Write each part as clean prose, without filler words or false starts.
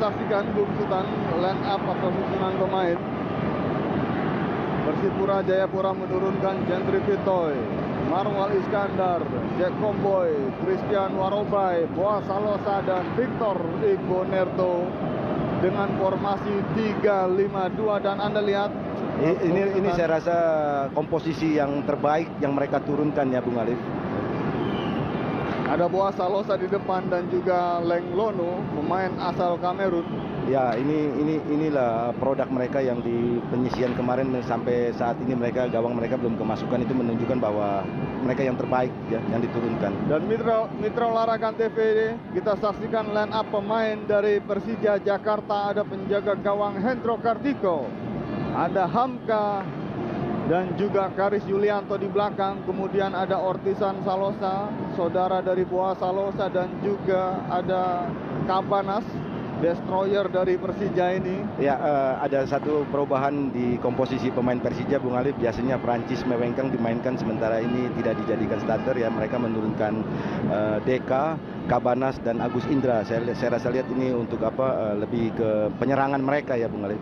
saksikan Bung Sultan line up atau susunan pemain. Persipura Jayapura menurunkan Gentry Vitoy, Marwal Iskandar, Jack Komboy, Christian Warobai, Boas Salosa dan Victor Igbonerto dengan formasi 3-5-2. Dan Anda lihat ini saya rasa komposisi yang terbaik yang mereka turunkan ya Bung Alif. Ada Boas Salosa di depan dan juga Leng Lono, pemain asal Kamerun. Ya, inilah produk mereka yang di penyisian kemarin sampai saat ini gawang mereka belum kemasukan, itu menunjukkan bahwa mereka yang terbaik ya yang diturunkan. Dan Mitra Olahraga TV kita saksikan line up pemain dari Persija Jakarta. Ada penjaga gawang Hendro Kartiko, ada Hamka dan juga Karis Yulianto di belakang. Kemudian ada Ortisan Salosa, saudara dari Boas Salosa, dan juga ada Kabanas, destroyer dari Persija ini. Ya, ada satu perubahan di komposisi pemain Persija, Bung Alif. Biasanya Prancis Mewengkang dimainkan, sementara ini tidak dijadikan starter ya. Mereka menurunkan Deka, Kabanas dan Agus Indra. Saya rasa lihat ini untuk lebih ke penyerangan mereka ya, Bung Alif.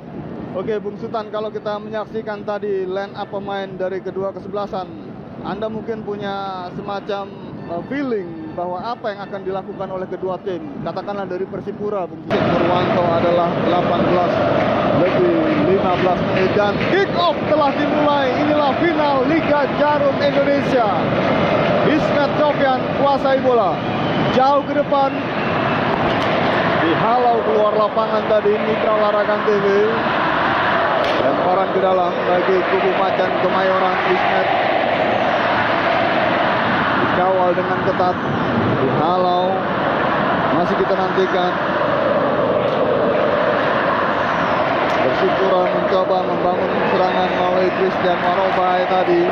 Oke, Bung Sultan, kalau kita menyaksikan tadi line up pemain dari kedua kesebelasan, Anda mungkin punya semacam feeling bahwa apa yang akan dilakukan oleh kedua tim. Katakanlah dari Persipura, Bung Purwanto adalah 18-15 menit dan kick off telah dimulai. Inilah final Liga Jarum Indonesia. Ismet Sofyan kuasai bola jauh ke depan, dihalau keluar lapangan tadi Mitra Olahraga TV. Lemparan ke dalam bagi kubu Macan Kemayoran. Ismet dikawal dengan ketat, dihalau, masih kita nantikan. Persipura mencoba membangun serangan melalui Christian Warobai tadi.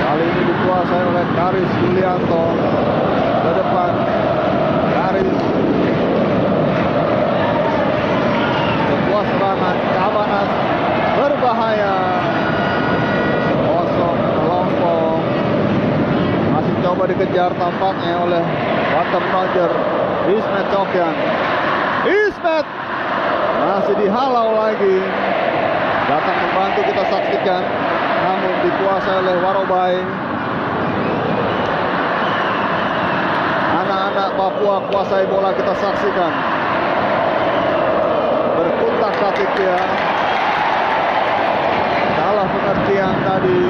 Kali ini dikuasai oleh Karis Yulianto. Ke depan Karis, sebuah serangan Kabanas berbahaya, kosong melompong. Masih coba dikejar tampaknya oleh Watem Roger. Ismet Sofyan, Ismet masih dihalau lagi, datang membantu kita saksikan, namun dikuasai oleh Warobai. Anak-anak Papua kuasai bola, kita saksikan. Berkutak-katik ya, salah pengertian tadi.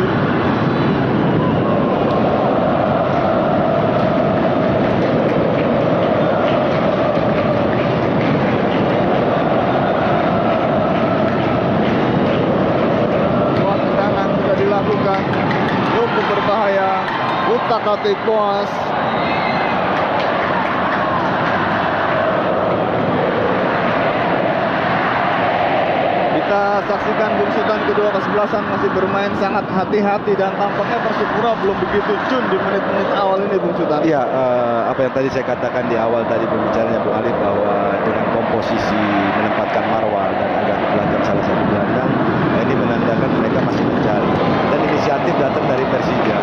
Cukup berbahaya, utak-atik Boas. Kita saksikan Bung Sultan kedua kesebelasan masih bermain sangat hati-hati dan tampaknya Persipura belum begitu cun di menit-menit awal ini, Bung Sultan. Iya, apa yang tadi saya katakan di awal tadi pembicaranya Bung Alif, bahwa dengan komposisi menempatkan Marwal dan agak ke belakang salah satu gelandang, ini menandakan mereka masih mencari. Dan inisiatif datang dari Persija.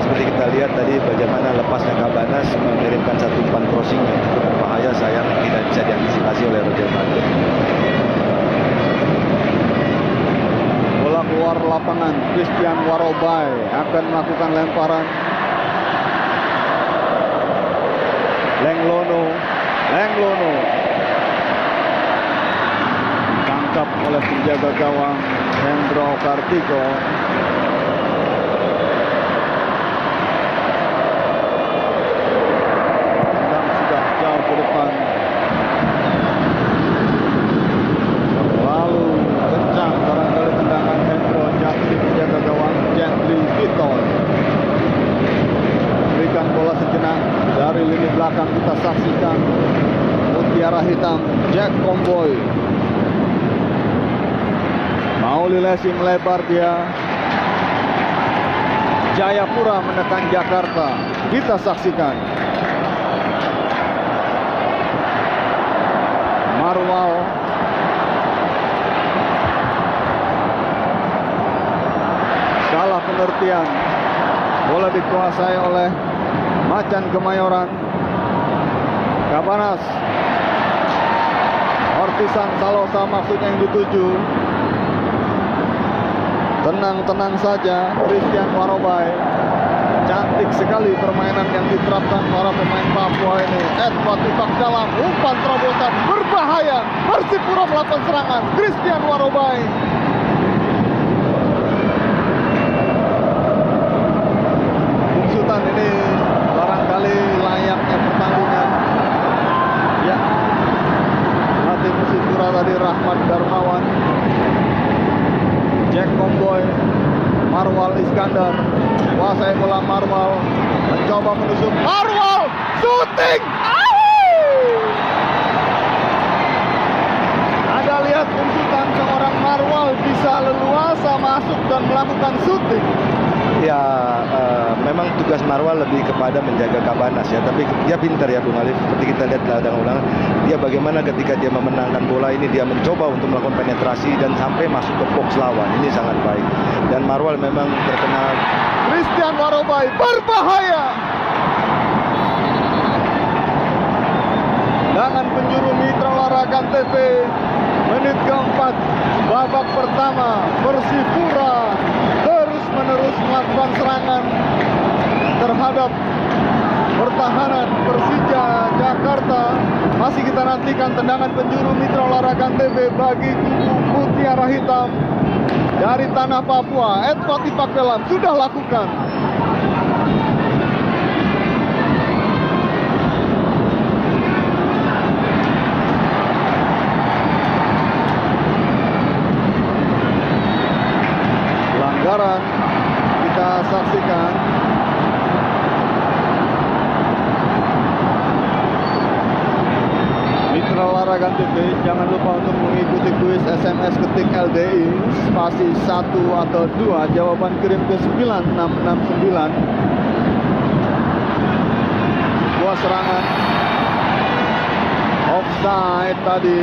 Seperti kita lihat tadi bagaimana lepasnya Kabanas mengirimkan satu umpan crossing yang cukup berbahaya, sayang tidak bisa diantisipasi oleh Roger Martin. Bola keluar lapangan, Christian Warobai akan melakukan lemparan. Leng Lono ditangkap oleh penjaga gawang Hendro Kartiko. Dan sudah jauh ke depan, lalu kencang barangkali tendangan Hendro Jatri, penjaga gawang Gentry Vitoy. Berikan bola sejenak dari lini belakang, kita saksikan mutiara hitam Jack Komboy. Mauli Lesi melebar dia. Jayapura menekan Jakarta, kita saksikan. Marwal salah pengertian, bola dikuasai oleh Macan Kemayoran. Kabanas Ortisan Salosa maksudnya yang dituju. Tenang-tenang saja Christian Warobai. Cantik sekali permainan yang diterapkan para pemain Papua ini. Edward Ipak dalam, umpan terobosan berbahaya. Persipura melakukan serangan. Christian Warobai. Bung Sultan, ini barangkali layaknya pertandingan. Ya, pelatih Persipura tadi Rahmat Darmawan. Jack Komboy, Marwal Iskandar, kuasai bola Marwal, mencoba menusuk Marwal, syuting. Anda lihat Bung Sultan, seorang Marwal bisa leluasa masuk dan melakukan syuting. Ya, memang tugas Marwal lebih kepada menjaga Kabanas ya, tapi dia pintar ya Bung Alif. Seperti kita lihat ladang-ulang, dia bagaimana ketika dia memenangkan bola ini, dia mencoba untuk melakukan penetrasi dan sampai masuk ke box lawan. Ini sangat baik. Dan Marwal memang terkenal. Christian Warobai berbahaya. Tangan penjuru Mitra Olahraga TV. Menit keempat, babak pertama, Persipura terus-menerus melakukan serangan terhadap pertahanan Persija Jakarta. Masih kita nantikan tendangan penjuru Mitra Olahraga TV bagi kubu Mutiara Hitam dari tanah Papua. Edward Ipak dalam sudah lakukan. Pelanggaran kita saksikan. Mitra Olahraga TV, jangan lupa untuk mengikuti kuis SMS ketik LDI spasi 1 atau 2, jawaban kirim ke 9669. Sebuah serangan offside tadi.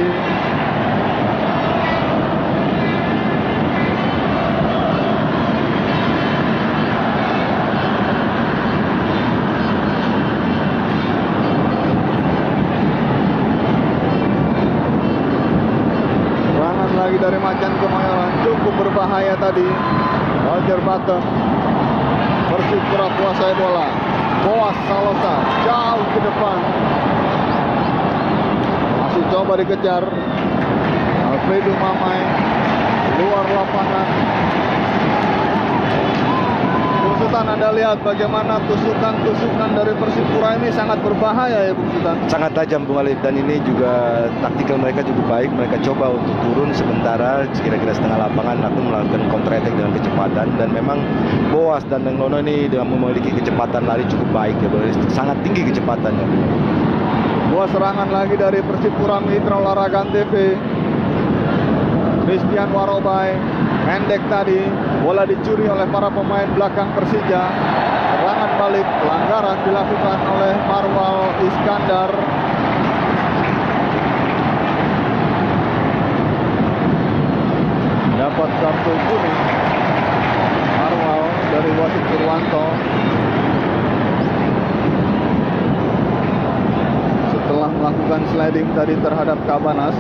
Lagi dari Macan Kemayoran, cukup berbahaya tadi. Roger Bottom, Persipura kuasai bola. Boas Salosa jauh ke depan, masih coba dikejar. Alfredo Mamai luar lapangan. Bung Sultan, Anda lihat bagaimana tusukan-tusukan dari Persipura ini sangat berbahaya ya Bung Sultan. Sangat tajam Bung Alif, dan ini juga taktikal mereka cukup baik. Mereka coba untuk turun sementara kira-kira setengah lapangan, lalu melakukan counter attack dengan kecepatan. Dan memang Boas dan Nengnono ini dengan memiliki kecepatan lari cukup baik ya Bung Alif. Sangat tinggi kecepatannya. Dua serangan lagi dari Persipura Mitra Olahraga TV. Christian Warobai pendek tadi, bola dicuri oleh para pemain belakang Persija. Serangan balik, pelanggaran dilakukan oleh Marwal Iskandar. Dapat kartu kuning Marwal dari wasit Purwanto setelah melakukan sliding tadi terhadap Kabanas.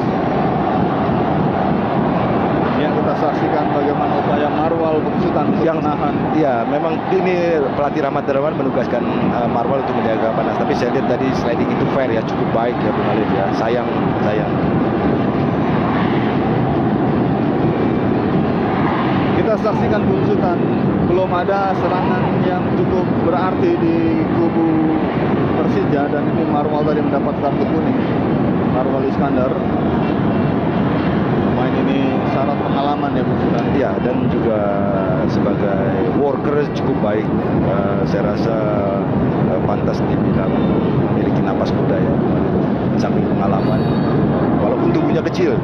Yang kita saksikan bagaimana upaya Marwal Bung Sultan untuk menahan. Ya, memang ini pelatih Rahmat Darmawan menugaskan Marwal untuk menjaga Kabanas. Tapi saya lihat tadi sliding itu fair ya, cukup baik ya Bung Alif ya. Sayang. Kita saksikan Bung Sultan, belum ada serangan yang cukup berarti di kubu Persija, dan ini Marwal tadi mendapat kartu kuning. Marwal Iskandar. Pemain ini syarat pengalaman ya Bung Sultan. Ya, dan juga sebagai worker cukup baik. Saya rasa pantas dibilang memiliki napas kuda ya. Samping pengalaman, walaupun tubuhnya kecil.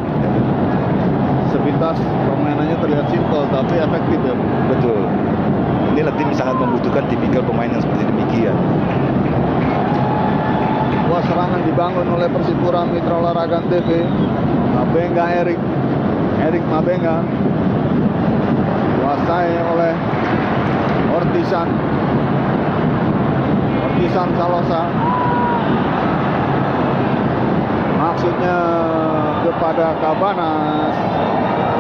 Sepintas permainannya terlihat simpel tapi efektif ya. Betul. Inilah tim sangat membutuhkan tipikal pemain yang seperti demikian. Wah, serangan dibangun oleh Persipura Mitra Olahraga TV. Mabenga Erik Mabenga kuasai oleh Ortisan Salosa. Maksudnya kepada Cabanas.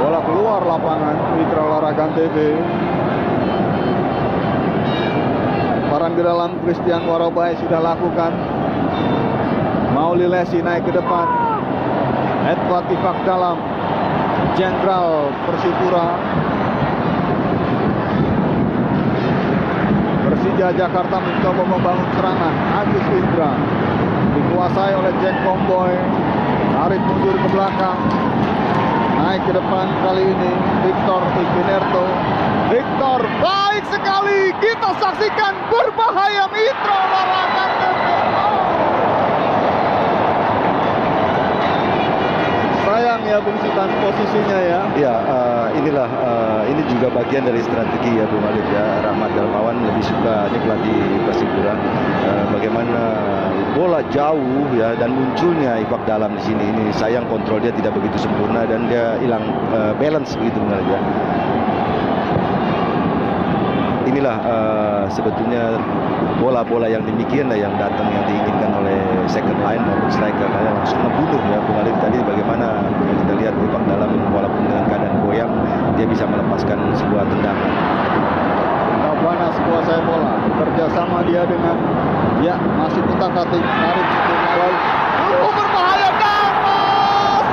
Bola keluar lapangan. Mitra Olahraga TV. Lemparan ke dalam, Christian Warobai sudah lakukan. Mauli Lesi naik ke depan. Edward Tifak dalam. Jenderal Persipura. Persija Jakarta mencoba membangun serangan. Agus Indra dikuasai oleh Jack Comboy. Tarik mundur ke belakang. Naik ke depan kali ini Victor Iginerto. Victor baik sekali. Kita saksikan berbahaya Mitra Olahraga TV. Sayang ya Bung Sitan posisinya ya. Ya, ini juga bagian dari strategi ya Bung Alif ya. Rahmat Darmawan lebih suka, ini pelatih Persipura, bagaimana bola jauh ya, dan munculnya Ifak dalam di sini. Ini sayang kontrol dia tidak begitu sempurna dan dia hilang balance begitu Bung Alif ya. Inilah sebetulnya bola-bola yang demikian lah yang datang, yang diinginkan oleh second line maupun striker, karena langsung membunuh ya Bung Alif. Tadi bagaimana kita lihat Ifak dalam walaupun dengan keadaan goyang dia bisa melepaskan sebuah tendangan. Cabanas kuasai bola, kerjasama dia dengan masih utak-atik, tarik ke lalu. Berbahaya Cabanas.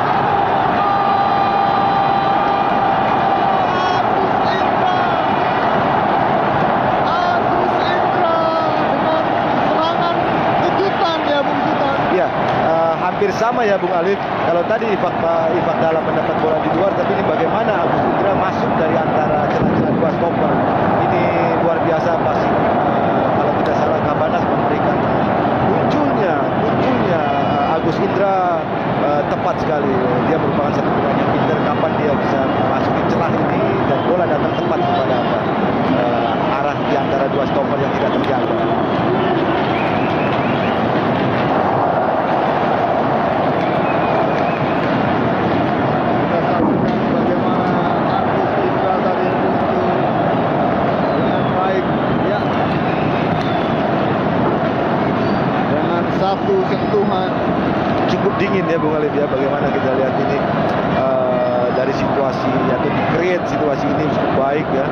Agus Indra dengan serangan kejutan ya Bung Sitan. Ya, hampir sama ya Bung Alif. Kalau tadi Ifak dalam mendapat bola di luar, tapi ini bagaimana Agus Indra masuk dari antara celah-celah dua stopper. Ini luar biasa pasti. Kalau tidak salah Cabanas memberikan munculnya Agus Indra tepat sekali. Dia merupakan satu pemain yang pintar kapan dia bisa masukin celah ini dan bola datang tepat kepada arah di antara dua stopper yang tidak terjaga. Satu sentuhan cukup dingin ya Bung Alif ya. Bagaimana kita lihat ini dari situasi atau di-create situasi ini cukup baik ya,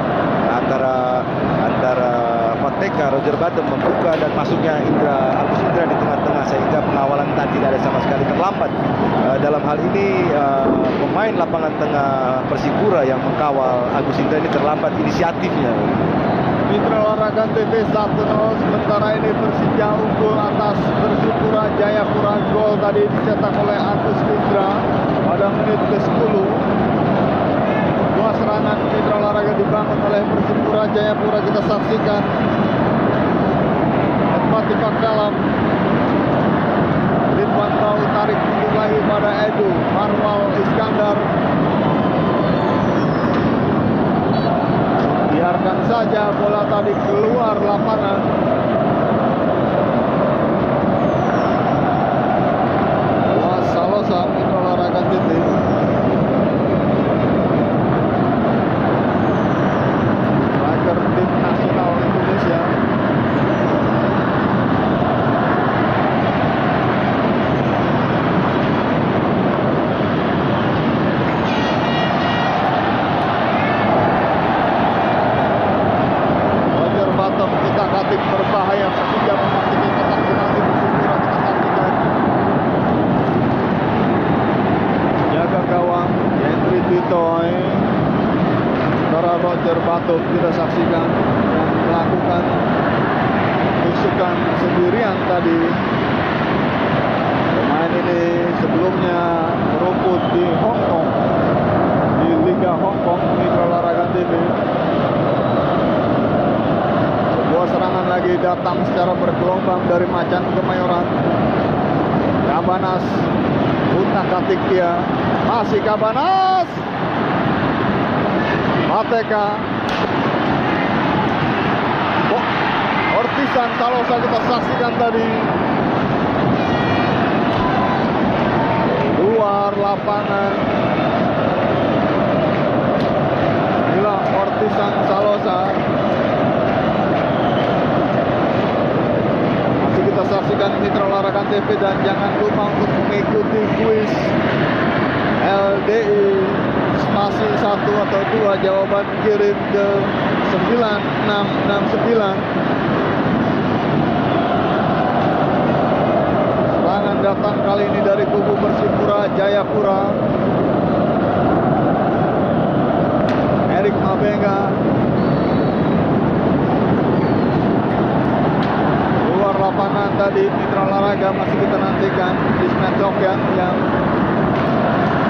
antara Fateka, Roger Bottom membuka dan masuknya Agus Indra di tengah-tengah, sehingga pengawalan tadi tidak ada sama sekali terlambat. Dalam hal ini pemain lapangan tengah Persipura yang mengkawal Agus Indra ini terlambat inisiatifnya. Mitra Olahraga TV 1-0. Sementara ini Persija unggul atas Persipura Jayapura. Gol tadi dicetak oleh Agus Indra pada menit ke-10. Dua serangan Mitra Olahraga dibangun oleh Persipura Jayapura. Kita saksikan Tifak dalam. Ridwan Tau tarik mundur lagi pada Edu Marwal Iskandar. Biarkan saja bola tadi keluar lapangan. Salosa Mitra Olahraga TV. Striker tim nasional Indonesia. Berbahaya, Persija memasuki kotak penalti Persipura. Kita saksikan jaga gawang Hendry Titoy, sementara Roger Bottom kita saksikan yang melakukan tusukan sendirian tadi. Pemain ini sebelumnya merumput di Hong Kong, di Liga Hong Kong. Mitra Olahraga TV. Serangan lagi datang secara bergelombang dari Macan Kemayoran. Cabanas utak-atik dia, masih Cabanas. Fateka, Ortisan Salosa kita saksikan tadi. Luar lapangan. Inilah Ortisan Salosa. Kita saksikan Mitra Olahraga TV dan jangan lupa untuk mengikuti kuis LDI spasi 1 atau 2, jawaban kirim ke 9669. Serangan datang kali ini dari kubu Persipura Jayapura. Erik Mabenga luar lapangan tadi, mitra olahraga masih kita nantikan. Ismet Sofyan yang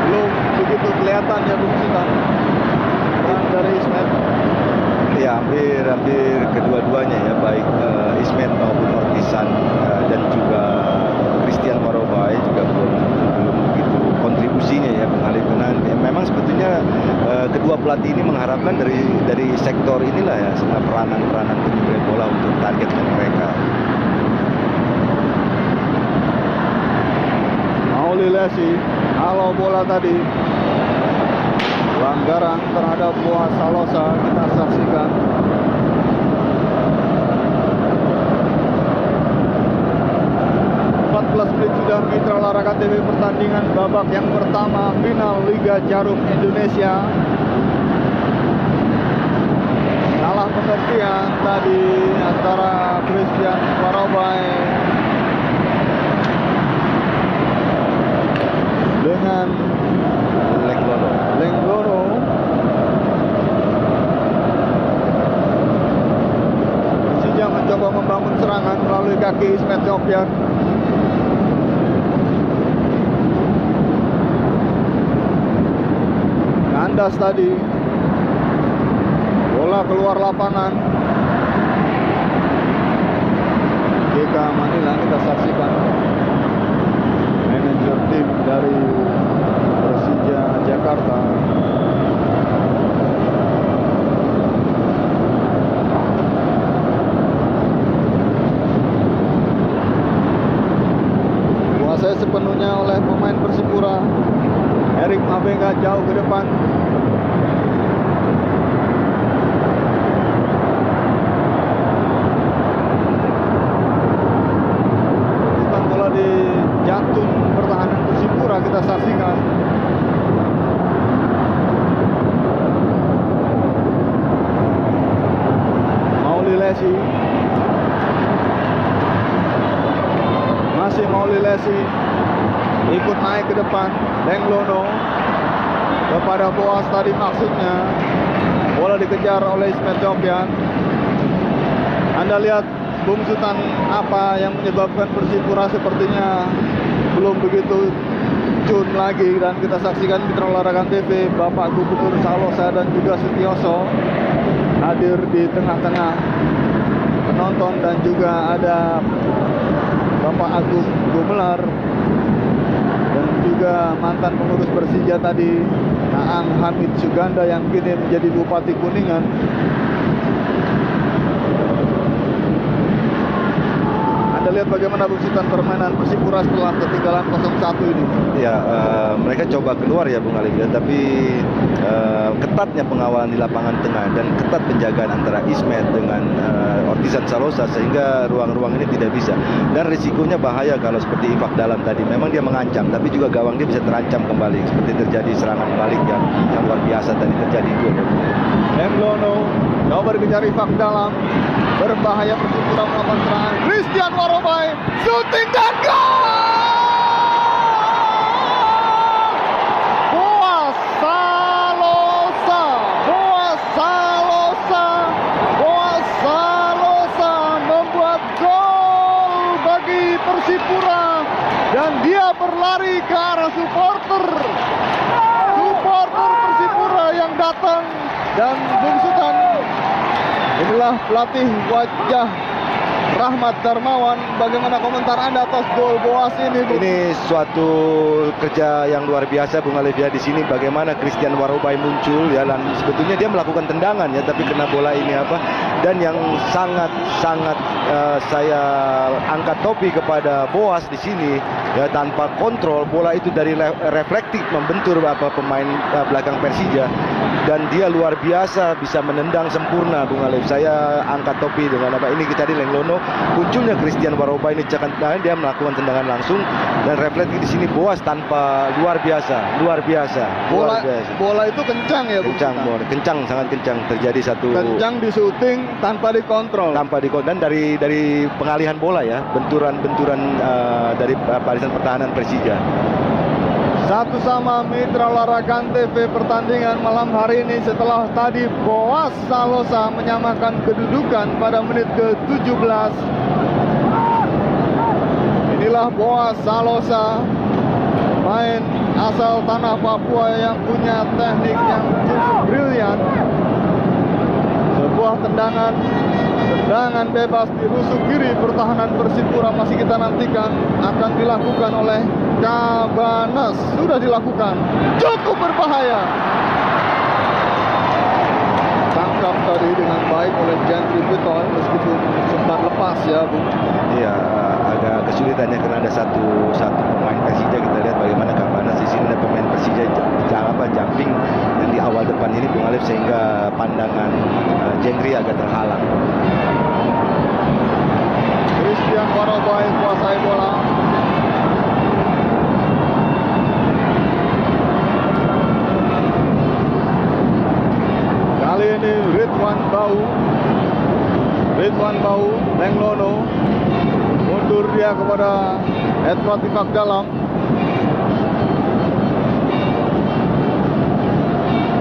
belum begitu kelihatan ya Bung Sultan. Dan dari Ismet ya hampir kedua-duanya ya, baik Ismet maupun Ortisan dan juga Christian Warobai juga belum begitu kontribusinya ya mengalir kenan. Memang sebetulnya kedua pelatih ini mengharapkan dari sektor inilah ya peranan penyeberangan bola untuk targetkan mereka. Mauli Lesi, halo bola tadi. Pelanggaran terhadap Boas Salosa kita saksikan. Menit sudah mitra olahraga TV, pertandingan babak yang pertama final Liga Jarum Indonesia. Salah pengertian tadi antara Christian Warobai dengan Lenglono. Persija mencoba membangun serangan melalui kaki Ismet Sofyan. Kandas tadi, bola keluar lapangan. GK Manila kita saksikan. Manajer tim dari Persija Jakarta. Kuasai sepenuhnya oleh pemain Persipura. Erik Mabenga jauh ke depan. Bukan bola di jantung pertahanan Persipura kita saksikan. Mauli Lesi. Masih Mauli Lesi. Ikut naik ke depan. Lenglono kepada Boas tadi maksudnya. Bola dikejar oleh Ismet Sofyan. Anda lihat Bung Sultan, apa yang menyebabkan Persipura sepertinya belum begitu tune lagi. Dan kita saksikan mitra olahraga TV, Bapak Gubernur Salosa dan juga Sutioso hadir di tengah-tengah penonton, dan juga ada Bapak Agung Gumelar dan juga mantan pengurus Persija tadi, Naang Hamid Suganda yang kini menjadi Bupati Kuningan. Anda lihat bagaimana Bung Sultan permainan Persipura setelah ketinggalan 0-1 ini. Ya, mereka coba keluar ya Bung Alif ya, tapi ketatnya pengawalan di lapangan tengah dan ketat penjagaan antara Ismet dengan Ortisan Salosa sehingga ruang-ruang ini tidak bisa. Dan risikonya bahaya kalau seperti Ifak Dalam tadi. Memang dia mengancam, tapi juga gawang dia bisa terancam kembali seperti terjadi serangan balik yang luar biasa tadi terjadi itu. Lenglono coba dikejar Ifak Dalam, berbahaya Persipura melakukan serangan. Christian Warobai shooting dan gol! Boas Salosa, Boas Salosa, Boas Salosa membuat gol bagi Persipura, dan dia berlari ke arah supporter Persipura yang datang. Dan Bung Sultan, inilah pelatih wajah Rahmat Darmawan. Bagaimana komentar Anda atas gol Boas ini, Bung? Ini suatu kerja yang luar biasa Bung Alif ya. Di sini bagaimana Christian Warobai muncul ya, dan sebetulnya dia melakukan tendangan ya, tapi kena bola ini apa. Dan yang sangat saya angkat topi kepada Boas di sini ya, tanpa kontrol bola itu dari reflektif membentur pemain belakang Persija, dan dia luar biasa bisa menendang sempurna Bung Alif. Saya angkat topi dengan apa ini, kita di Lenglono Kartiko. Munculnya Christian Waroba ini cekan tangan, dia melakukan tendangan langsung dan refleks di sini Boas tanpa luar biasa. Bola itu kencang ya, Bung Kencang, Sultan? kencang, sangat kencang. Terjadi satu Kencang di syuting tanpa dikontrol. dan dari pengalihan bola ya, benturan dari barisan pertahanan Persija. Satu sama Mitra Olahraga TV pertandingan malam hari ini setelah tadi Boas Salosa menyamakan kedudukan pada menit ke-17. Inilah Boas Salosa, main asal tanah Papua yang punya teknik yang cukup brilian. Sebuah tendangan bebas di rusuk kiri pertahanan Persipura masih kita nantikan akan dilakukan oleh Cabanas. Sudah dilakukan, cukup berbahaya. Tangkap tadi dengan baik oleh Gentry Pitoy meskipun sempat lepas ya, Bung. Iya, agak kesulitannya karena ada satu pemain Persija. Kita lihat bagaimana Cabanas di sini, ada pemain Persija jumping dan di awal depan ini Bung Alif, sehingga pandangan Gentry agak terhalang. Christian Waroba kuasai bola. Kali ini Ridwan Bau Lenglono mundur dia kepada Edward Tipak Dalam.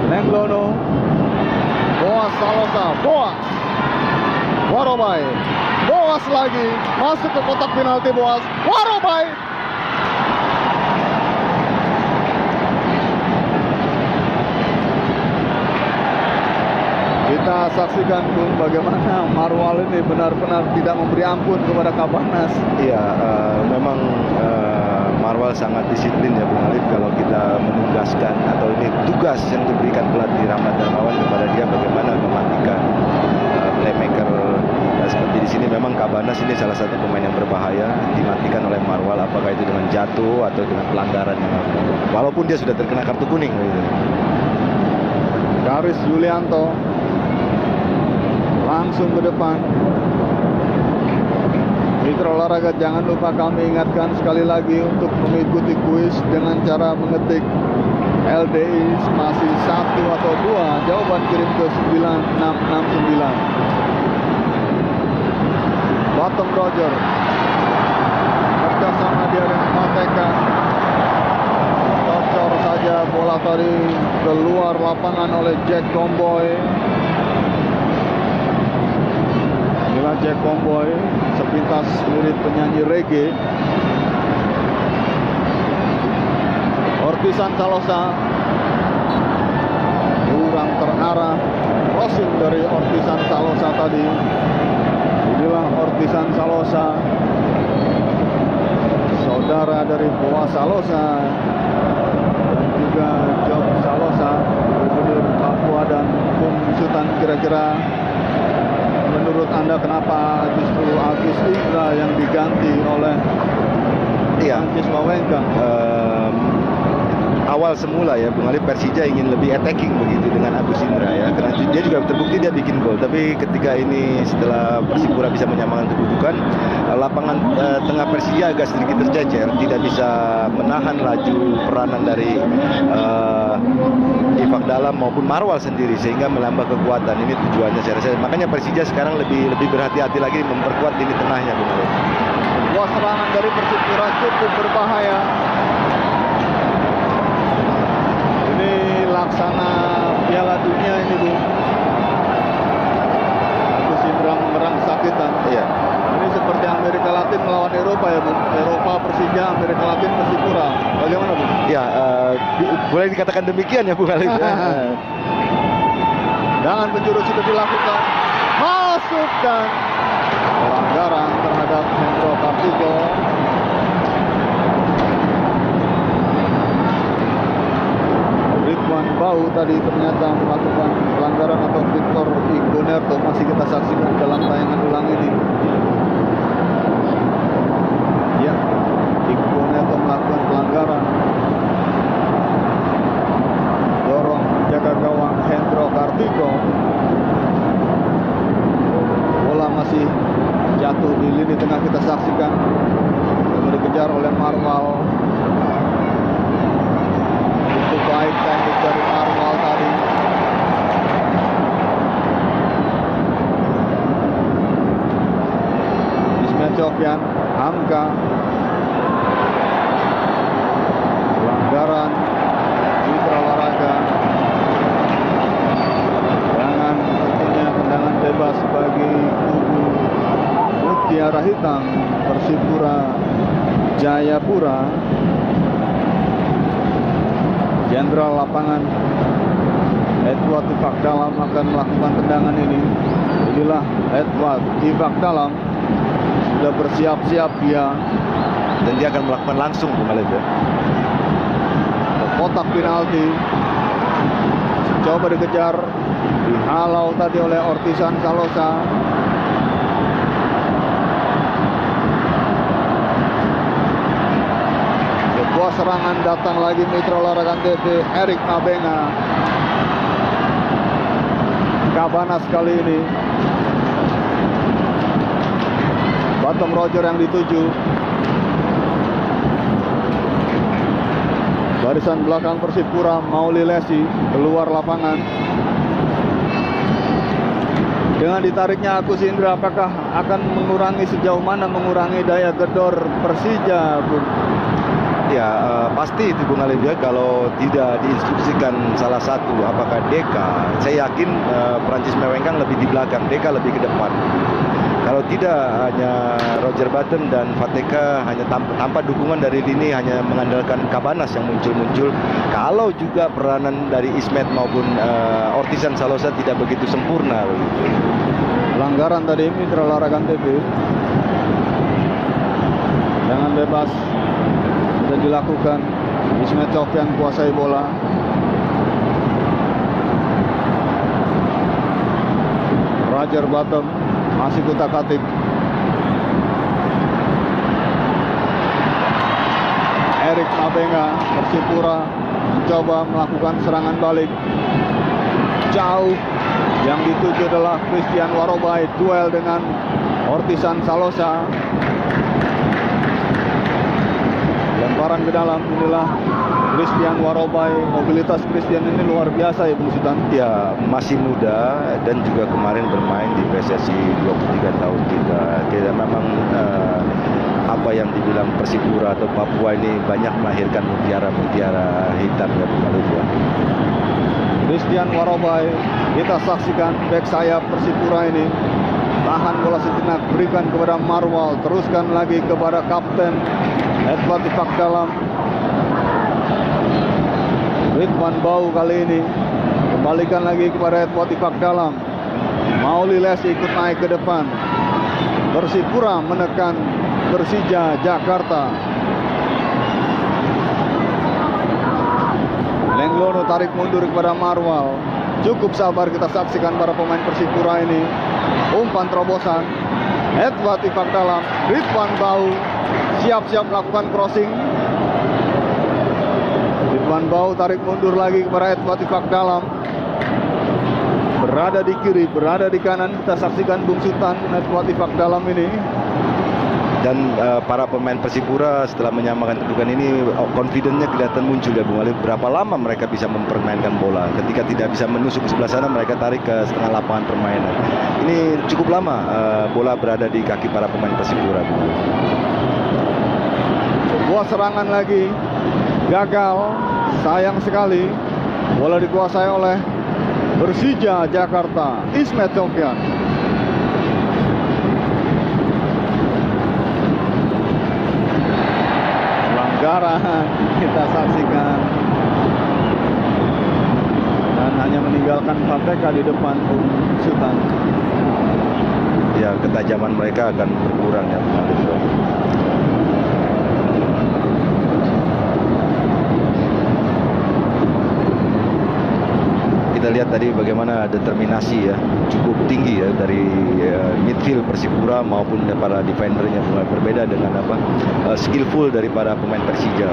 Lenglono, Boas Salosa, Boas Warobai, Boas lagi masuk ke kotak penalti. Boas Warobai. Kita saksikan, Bung, bagaimana Marwal ini benar-benar tidak memberi ampun kepada Cabanas. Iya, memang Marwal sangat disiplin ya Bung Alif. Kalau kita menugaskan atau ini tugas yang diberikan pelatih Rahmat Darmawan kepada dia bagaimana mematikan playmaker seperti di sini. Memang Cabanas ini salah satu pemain yang berbahaya, dimatikan oleh Marwal, apakah itu dengan jatuh atau dengan pelanggaran walaupun dia sudah terkena kartu kuning gitu. Garis Yulianto langsung ke depan. Mitra Olahraga, jangan lupa kami ingatkan sekali lagi untuk mengikuti kuis dengan cara mengetik LDI spasi 1 atau 2, jawaban kirim ke 9669. Bottom Roger kerjasama dia dengan Mateka, tocor saja bola tadi keluar lapangan oleh Jack Comboy. Inilah Jack Comboy, sepintas mirip penyanyi reggae. Ortisan Salosa kurang terarah, crossing dari Ortisan Salosa tadi. Inilah Ortisan Salosa, saudara dari Boas Salosa dan juga Job Salosa, Gubernur Papua dan Bung Sultan. Kira-kira menurut Anda kenapa justru Agus Indra yang diganti oleh Francis Wawengka? Awal semula ya Bung Alif, Persija ingin lebih attacking begitu dengan Agus Indra ya, karena dia juga terbukti dia bikin gol. Tapi ketika ini setelah Persipura bisa menyamakan kedudukan, lapangan tengah Persija agak sedikit tercecer, tidak bisa menahan laju peranan dari Ifak Dalam maupun Marwal sendiri, sehingga menambah kekuatan. Ini tujuannya saya rasa. Makanya Persija sekarang lebih berhati-hati lagi memperkuat lini tengahnya Bung Alif. Sebuah serangan dari Persipura cukup berbahaya. Laksana Piala Dunia ini, Bung. Agus Indra memerang sakitan. Iya. Ini seperti Amerika Latin melawan Eropa ya, Bung. Eropa Persija, Amerika Latin Persipura. Bagaimana, Bung? Ya, boleh dikatakan demikian ya Bung Alif. Dengan penjuru sudah dilakukan, masuk dan pelanggaran terhadap Hendro Kartiko. Ridwan Bau tadi ternyata melakukan pelanggaran atau Victor Igonerto. Masih kita saksikan dalam tayangan ulang ini. Ya, Igonerto melakukan pelanggaran. Dorong menjaga gawang Hendro Kartiko. Bola masih jatuh saksikan. Coba dikejar oleh Marwal. Itu baik teknik dari Marwal tadi. Ismet Sofyan, Hamka. Pelanggaran mitra olahraga. Jangan tentunya tendangan bebas bagi kubu Mutiara Hitam Persipura Jayapura. Jenderal lapangan Edward Tifak Dalam akan melakukan tendangan ini. Inilah Edward Tifak Dalam, sudah bersiap-siap dia, Dan dia akan melakukan langsung Bung Alif ya. Kotak penalti. Coba dikejar, dihalau tadi oleh Ortisan Salosa. Sebuah serangan datang lagi Mitra Olahraga TV, Erik Mabenga. Kabanas kali ini. Bottom Roger yang dituju. Barisan belakang Persipura, Mauli Lesi keluar lapangan. Dengan ditariknya Agus Indra, apakah akan mengurangi, sejauh mana mengurangi daya gedor Persija, Bung? Ya pasti itu Bung Alif ya, kalau tidak diinstruksikan salah satu, apakah Deka, saya yakin Prancis Mewengkang lebih di belakang, Deka lebih ke depan. Kalau tidak, hanya Roger Button dan Fateka hanya tanpa dukungan dari lini, hanya mengandalkan Kabanas yang muncul-muncul. Kalau juga peranan dari Ismet maupun Ortisan Salosa tidak begitu sempurna. Pelanggaran tadi Mitra Olahraga TV. Jangan bebas sudah dilakukan. Ismet Sofyan kuasai bola. Roger Bottom masih kutak-atik. Erik Mabenga Persipura mencoba melakukan serangan balik. Jauh, yang dituju adalah Christian Warobai, duel dengan Ortisan Salosa. Lemparan ke dalam, inilah Christian Warobai. Mobilitas Christian ini luar biasa ya Bung Sultan. Ya masih muda dan juga kemarin bermain di PSSI 23 tahun kita memang apa yang dibilang Persipura atau Papua ini banyak melahirkan mutiara-mutiara hitam ya Bung Alif ya. Christian Warobai, kita saksikan back sayap Persipura ini. Tahan bola sejenak, berikan kepada Marwal, teruskan lagi kepada Kapten Edward Tifak Dalam. Ridwan Bau kali ini kembalikan lagi kepada Edward Tifak Dalam. Mauli Lesi ikut naik ke depan. Persipura menekan Persija Jakarta. Lenglono tarik mundur kepada Marwal. Cukup sabar kita saksikan para pemain Persipura ini. Umpan terobosan Edward Tifak Dalam. Ridwan Bau siap-siap melakukan crossing. Ridwan Bau tarik mundur lagi kepada Edward Tifak Dalam. Berada di kiri, berada di kanan. Kita saksikan Bung Sultan Edward Tifak Dalam ini. Dan para pemain Persipura setelah menyamakan kedudukan ini, confidence-nya kelihatan muncul ya Bung Alif. Berapa lama mereka bisa mempermainkan bola. Ketika tidak bisa menusuk ke sebelah sana, mereka tarik ke setengah lapangan permainan. Ini cukup lama bola berada di kaki para pemain Persipura. Sebuah serangan lagi gagal, sayang sekali. Bola dikuasai oleh Persija Jakarta. Ismet Sofyan. Pelanggaran kita saksikan, dan hanya meninggalkan Fateka di depan Bung Sultan. Ya ketajaman mereka akan berkurang ya Bung Alif. Kita lihat tadi bagaimana determinasi ya, cukup tinggi ya dari midfield Persipura maupun para defendernya. Berbeda dengan skillful dari para pemain Persija.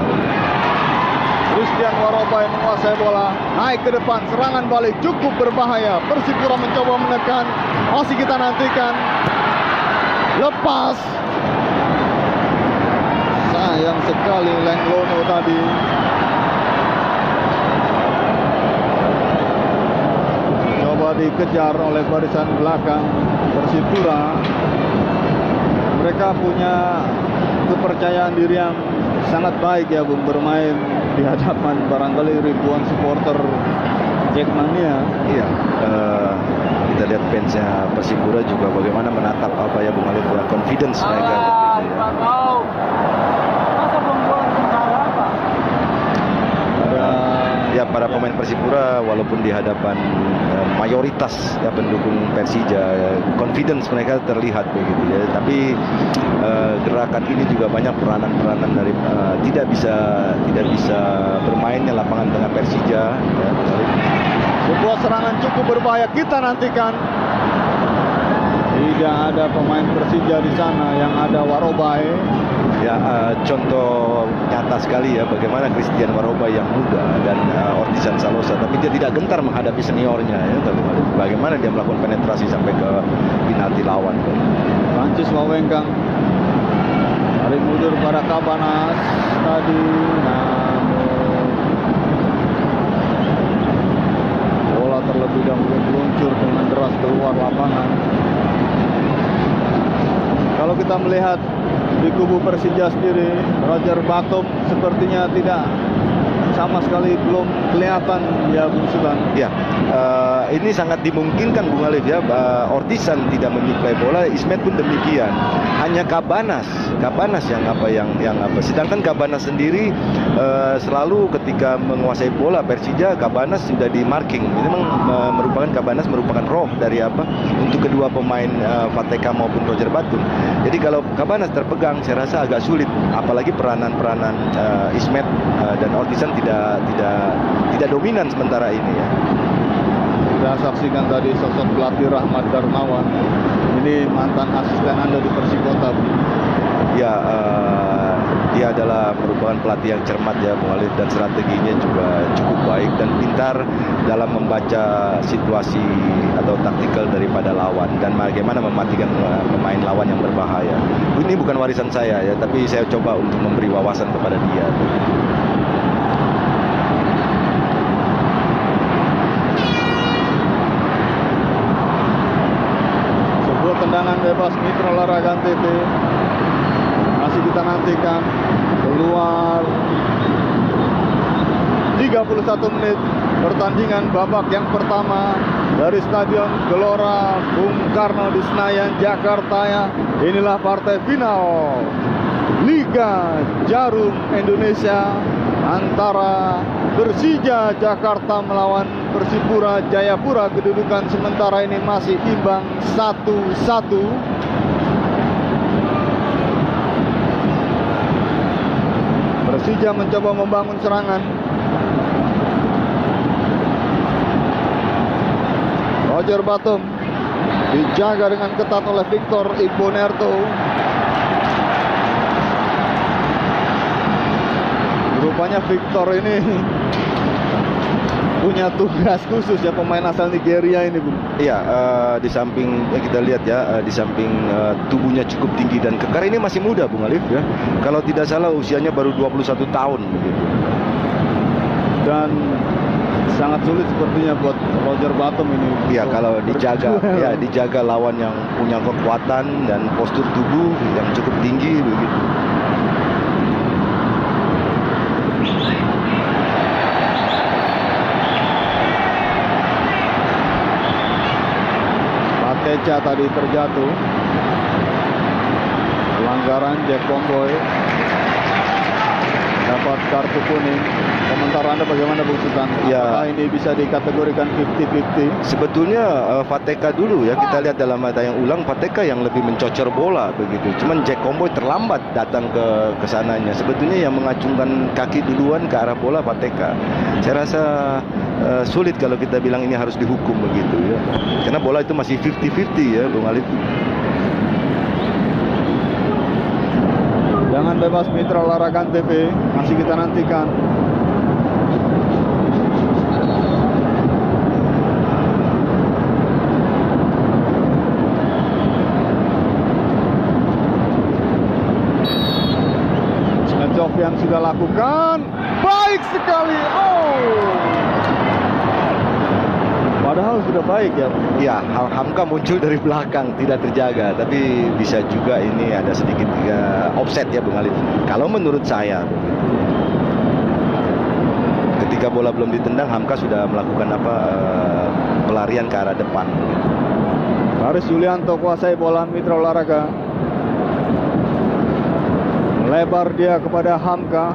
Christian Warobai menguasai bola, naik ke depan, serangan balik cukup berbahaya. Persipura mencoba menekan, masih kita nantikan. Lepas, sekali Lenglono tadi. Coba dikejar oleh barisan belakang Persipura. Mereka punya kepercayaan diri yang sangat baik ya Bung, bermain di hadapan barangkali ribuan supporter Jackmania. Iya, kita lihat fansnya Persipura juga bagaimana menatap apa ya Bung Alif, confidence mereka. Ya, para pemain Persipura walaupun di hadapan mayoritas ya pendukung Persija, confidence mereka terlihat begitu ya. Tapi gerakan ini juga banyak peranan-peranan dari tidak bisa bermainnya lapangan tengah Persija. Ya, sebuah serangan cukup berbahaya, kita nantikan. Tidak ada pemain Persija di sana, yang ada Warobai. Ya, contoh nyata sekali ya bagaimana Christian Warobai yang muda dan Ortisan Salosa, tapi dia tidak gentar menghadapi seniornya ya. Bagaimana dia melakukan penetrasi sampai ke penalti lawan. Francis Wawengkang tarik mundur pada Cabanas tadi, namun bola terlebih dahulu meluncur dengan deras keluar lapangan. Kalau kita melihat di kubu Persija sendiri, Roger Batum sepertinya tidak sama sekali belum kelihatan ya Bung Sulan. Ya, ini sangat dimungkinkan Bung Alif ya. Ortisan tidak menyuplai bola, Ismet pun demikian. Hanya Cabanas yang apa. Sedangkan Cabanas sendiri selalu ketika menguasai bola Persija, Cabanas sudah di marking. Ini memang merupakan roh dari apa untuk kedua pemain Fateka maupun Roger Batum. Jadi kalau Cabanas terpegang, saya rasa agak sulit. Apalagi peranan Ismet dan Ortisan tidak dominan sementara ini ya. Kita saksikan tadi sosok pelatih Rahmat Darmawan. Ini mantan asisten Anda di Persikota. Ya, dia adalah merupakan pelatih yang cermat ya Bung Alif, dan strateginya juga cukup baik dan pintar dalam membaca situasi atau taktikal daripada lawan dan bagaimana mematikan pemain lawan yang berbahaya. Ini bukan warisan saya ya, tapi saya coba untuk memberi wawasan kepada dia. Tendangan bebas Mitra Olahraga TV masih kita nantikan. Keluar 31 menit pertandingan babak yang pertama dari Stadion Gelora Bung Karno di Senayan, Jakarta ya. Inilah partai final Liga Jarum Indonesia antara Persija Jakarta melawan Persipura Jayapura. Kedudukan sementara ini masih imbang 1-1. Persija mencoba membangun serangan. Roger Batum dijaga dengan ketat oleh Victor Ibonerto. Rupanya Victor ini punya tugas khusus ya, pemain asal Nigeria ini Bung. Iya, di samping kita lihat ya, di samping tubuhnya cukup tinggi dan kekar, ini masih muda Bung Alif ya. Kalau tidak salah usianya baru 21 tahun begitu. Dan sangat sulit sepertinya buat Roger Batum ini. Iya, kalau dijaga lawan yang punya kekuatan dan postur tubuh yang cukup tinggi begitu. Keca tadi terjatuh. Pelanggaran Jack Bomboy dapat kartu kuning. Komentar Anda bagaimana Bung Sultan? Ya, apakah ini bisa dikategorikan 50-50? Sebetulnya Fateka dulu ya, kita lihat dalam tayang ulang Fateka yang lebih mencocor bola begitu. Cuman Jack Bomboy terlambat datang ke sananya. Sebetulnya yang mengacungkan kaki duluan ke arah bola Fateka. Saya rasa sulit kalau kita bilang ini harus dihukum begitu ya. Karena bola itu masih 50-50 ya Bung Alif. Jangan bebas Mitra Olahraga TV masih kita nantikan. Sofyan sudah lakukan. Baik sekali. Padahal sudah baik ya. Ya, Hamka muncul dari belakang, tidak terjaga. Tapi bisa juga ini ada sedikit offset ya Bung Alif. Kalau menurut saya, ketika bola belum ditendang, Hamka sudah melakukan pelarian ke arah depan. Karis Yulianto kuasai bola, mitra olahraga. Lebar dia kepada Hamka.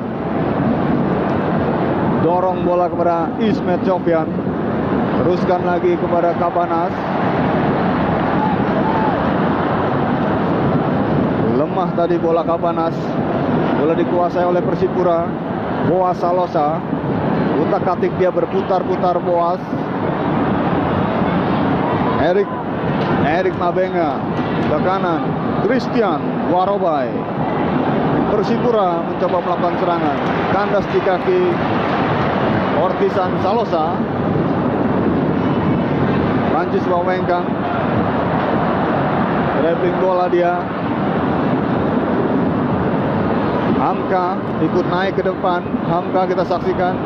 Dorong bola kepada Ismet Sofyan. Teruskan lagi kepada Kabanas. Lemah tadi bola Kabanas. Bola dikuasai oleh Persipura. Boas Salosa. Utak-atik dia berputar-putar Boas. Erik Mabenga ke kanan. Christian Warobai. Persipura mencoba melakukan serangan. Kandas di kaki Ortisan Salosa. Francis Wawengkang. Dribbling bola dia. Hamka ikut naik ke depan. Hamka kita saksikan.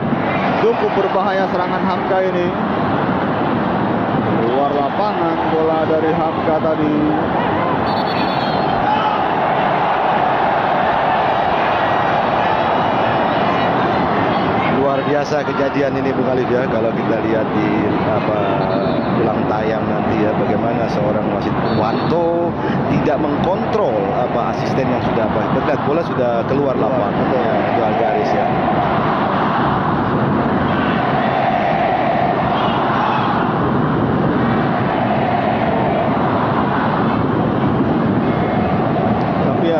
Cukup berbahaya serangan Hamka ini. Luar lapangan bola dari Hamka tadi. Luar biasa kejadian ini Bung Alif ya. Kalau kita lihat di ulang tayang nanti ya, bagaimana seorang wasit Wanto tidak mengkontrol asisten yang sudah dekat, bola sudah keluar lapangan, luar garis ya.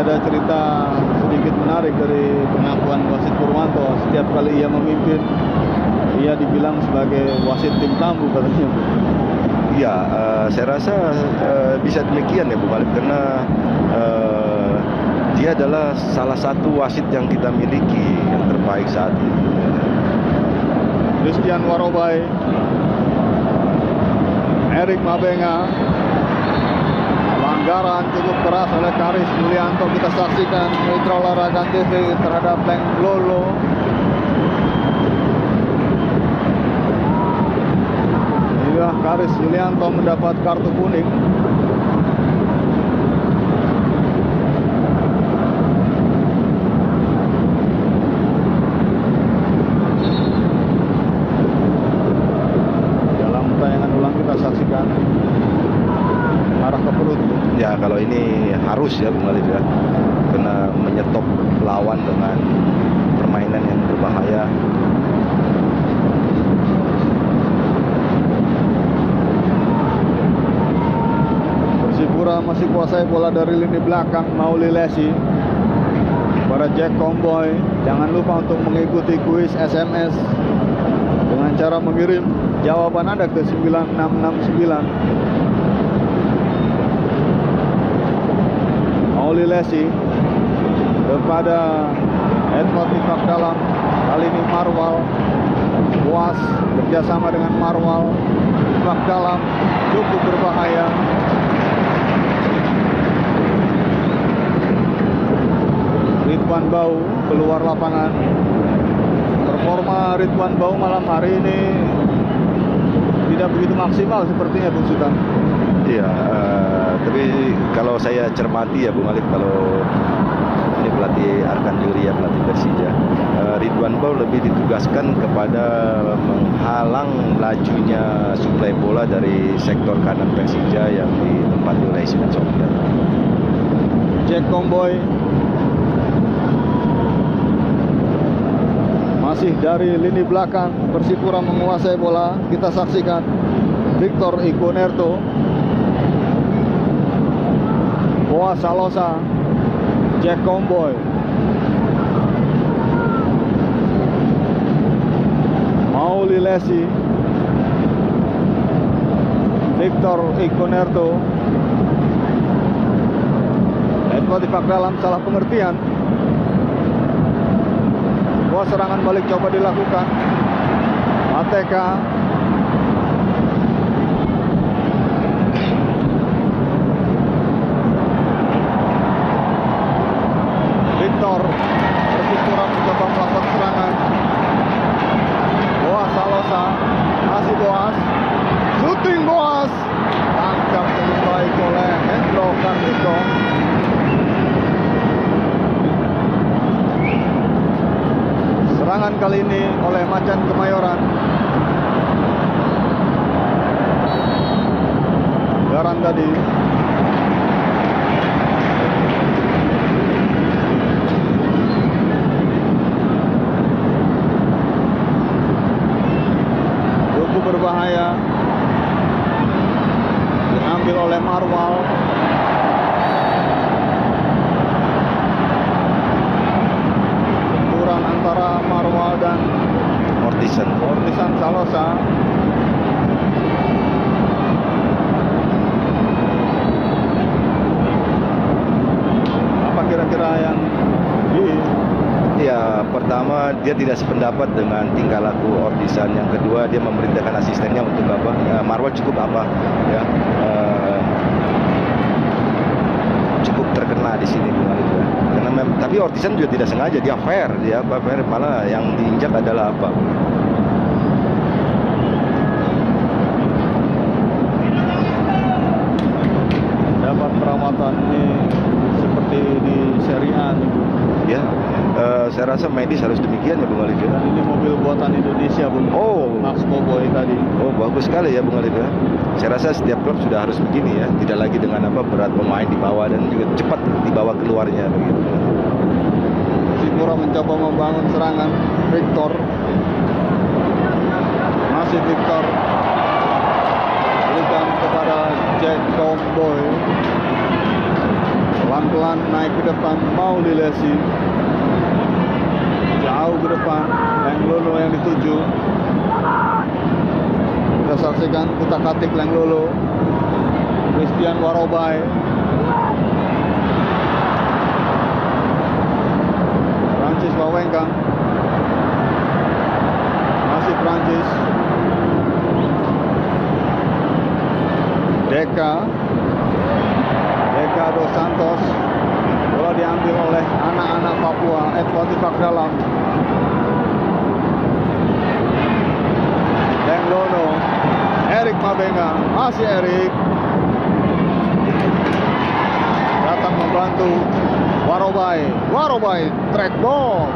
Ada cerita sedikit menarik dari pengakuan wasit Purwanto. Setiap kali ia memimpin, ia dibilang sebagai wasit tim tamu katanya. Iya, saya rasa bisa demikian ya Bung Alif, karena dia adalah salah satu wasit yang kita miliki yang terbaik saat ini. Christian Warobai, Erik Mabenga. Pelanggaran cukup keras oleh Karis Yulianto. Kita saksikan mitra olahraga TV terhadap Leng Lolo. Hingga Karis Yulianto mendapat kartu kuning. Dalam tayangan ulang kita saksikan arah ke perut. Ya kalau ini harus ya Bung Alif ya, kena menyetop lawan dengan permainan yang berbahaya. Persipura masih kuasai bola dari lini belakang. Mauli Lesi pada Jack Comboy. Jangan lupa untuk mengikuti kuis SMS dengan cara mengirim jawaban Anda ke 9669. Mauli Lesi kepada Edward Tifak Dalam. Kali ini Marwal. Boas kerjasama dengan Marwal. Tifak Dalam cukup berbahaya. Ridwan Bau keluar lapangan. Performa Ridwan Bau malam hari ini tidak begitu maksimal sepertinya Bung Sultan. Iya, tapi kalau saya cermati ya Bung Alif, kalau ini pelatih Arkan Yuria, pelatih Persija, Ridwan Bau lebih ditugaskan kepada menghalang lajunya suplai bola dari sektor kanan Persija yang ditempati oleh Ismet Sofyan. Jack Comboy masih dari lini belakang. Persipura menguasai bola. Kita saksikan Victor Ikonerto. Boas Salosa. Jack Comboy. Mauli Lesi. Victor Ikonerto. Edward Tifak Dalam salah pengertian. Wah, serangan balik coba dilakukan. Ateka. Victor. Persipura Boas. Shooting Boas. Tangkap dengan baik oleh Hendro Kartiko. Serangan kali ini oleh Macan Kemayoran. Garan tadi. Cukup berbahaya. Diambil oleh Marwal. Benturan antara Marwal dan Ortisan Salosa. Apa kira-kira yang Ya, pertama dia tidak sependapat dengan tingkah laku Ortisan. Yang kedua, dia memerintahkan asistennya untuk apa? Marwal cukup apa? Ya, cukup terkena di sini Bung Alif ya. Karena tapi Ortisan juga tidak sengaja, dia fair, malah yang diinjak adalah apa? Dapat perawatan ini seperti di Serie A nih, Bu. Ya, saya rasa medis harus demikian ya Bung Alif ya. Dan ini mobil buatan Indonesia, Bung. Oh, Max Boboy tadi. Oh, bagus sekali ya Bung Alif ya. Saya rasa setiap klub sudah harus begini ya, tidak lagi dengan apa berat pemain di bawah dan juga cepat dibawa keluarnya begitu. Sipura mencoba membangun serangan. Victor. Masih Victor. Berikan kepada Jack Comboy. Pelan-pelan naik ke depan, mau Lesi. Jauh ke depan, Lenglolo yang dituju. Kita saksikan kutak-katik Lenglolo. Christian Warobai. Prancis Wawengkang. Masih Prancis. Deka dos Santos. Bola diambil oleh anak-anak Papua. Edward Tipak dalam. Lenglono. Erik Mabenga. Masih Erik. Datang membantu Warobai. Track ball.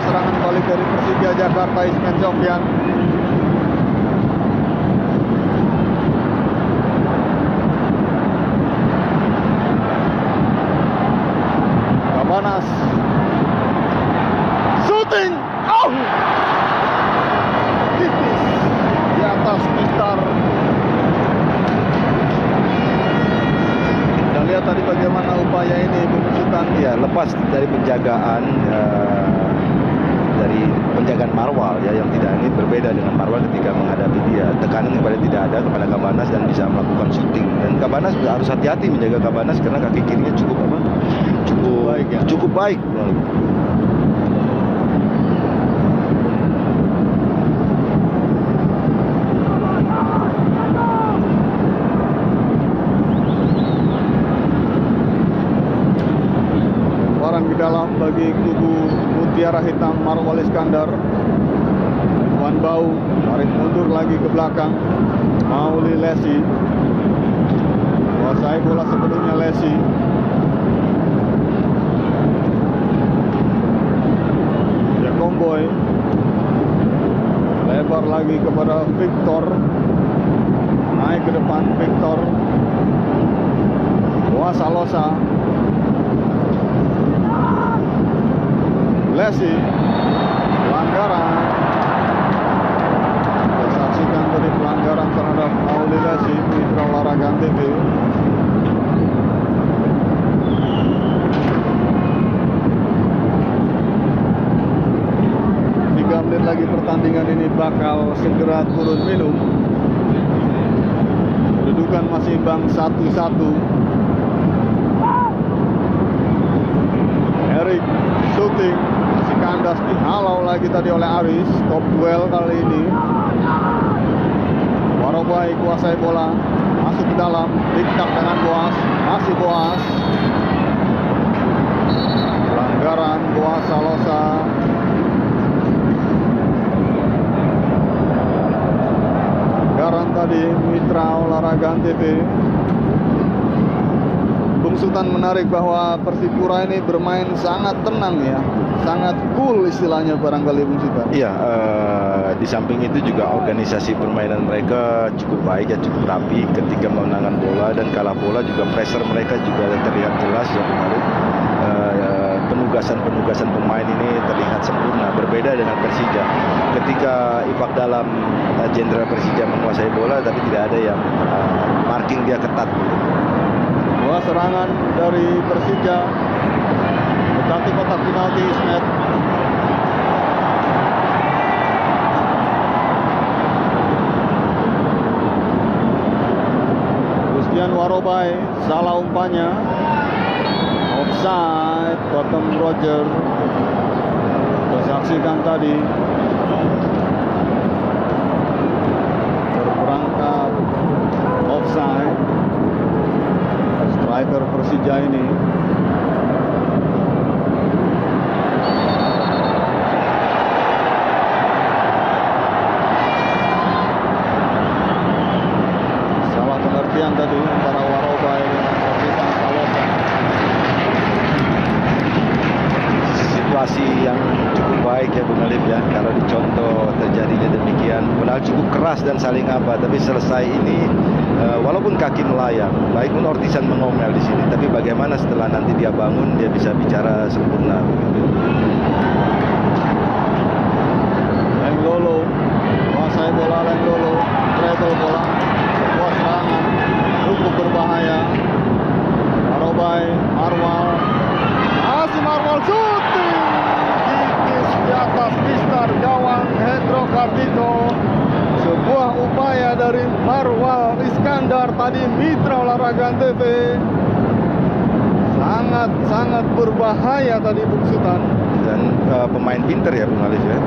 Serangan balik dari Persija Jakarta, Ismen Sofyan. Kabanas. Shooting. Oh! Tipis di atas Mister. Kita lihat tadi bagaimana upaya ini menunjukkan Ya, lepas dari penjagaan Marwal ya, yang tidak ini berbeda dengan Marwal ketika menghadapi dia. Tekanan kepada tidak ada kepada Kabanas dan bisa melakukan shooting. Dan Kabanas harus hati-hati menjaga Kabanas karena kaki kirinya cukup baik ya. Cukup baik. Orang di dalam bagi kubu Mutiara Hitam Marwal Iskandar. Wan Bau tarik mundur lagi ke belakang. Mauli Lesi. Kuasai bola sebelumnya Lesi. Jakomboy. Lebar lagi kepada Victor. Naik ke depan Victor. Boas Salosa. Lesi. Pelanggaran. Kita saksikan tadi pelanggaran terhadap Mauli Lesi. Mitra Olahraga TV. 3 menit lagi pertandingan ini bakal segera turun minum. Kedudukan masih imbang 1-1. Erik shooting, masih kandas, dihalau lagi tadi oleh Aris. Top duel kali ini. Warobai kuasai bola, masuk ke dalam, diktak dengan Boas, masih Boas. pelanggaran Goa Salosa. Pelanggaran tadi Mitra Olahraga Antv. Bung Sultan menarik bahwa Persipura ini bermain sangat tenang ya, sangat cool istilahnya barangkali Bung Sultan. Iya, di samping itu juga organisasi permainan mereka cukup baik ya, cukup rapi ketika memenangkan bola dan kalah bola juga pressure mereka juga terlihat jelas ya kemarin. Penugasan pemain ini terlihat sempurna, berbeda dengan Persija. Ketika Ipak Dalam jenderal Persija menguasai bola, tapi tidak ada yang marking dia ketat. Dua serangan dari Persija mendekati kotak penalti Ismet. Christian Warobai salah umpannya. Offside, bottom Roger. Kita saksikan tadi berperangkap offside. Striker Persija ini salah pengertian tadi antara Warobai dengan Sultan Salosa. Situasi yang cukup baik ya Bung Alif ya, kalau dicontoh terjadinya demikian, padahal cukup keras dan saling apa, tapi selesai ini walaupun kaki melayang, baik pun Ortisan mengomel di sini, tapi bagaimana setelah nanti dia bangun dia bisa bicara sempurna. Lenggolo menguasai bola, Lenggolo treble bola, sebuah serangan cukup berbahaya. Warobai, Marwal, Marwal shooting tipis di atas Mister gawang Hendro Kartiko. Sebuah upaya dari Marwal Iskandar tadi Mitra Olahraga Antv. Sangat berbahaya tadi Bung Sultan. Dan pemain pinter ya Bung Alif ya,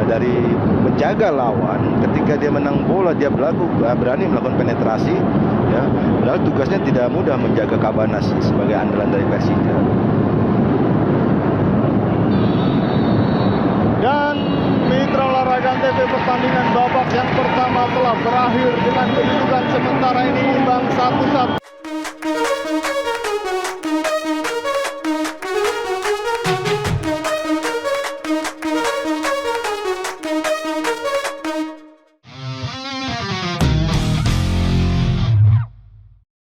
dari menjaga lawan ketika dia menang bola dia berani melakukan penetrasi ya, padahal tugasnya tidak mudah menjaga Kabanas sebagai andalan dari Persija. Dan Mitra Olahraga Antv pertandingan babak yang pertama telah berakhir dengan kedudukan sementara ini imbang 1-1.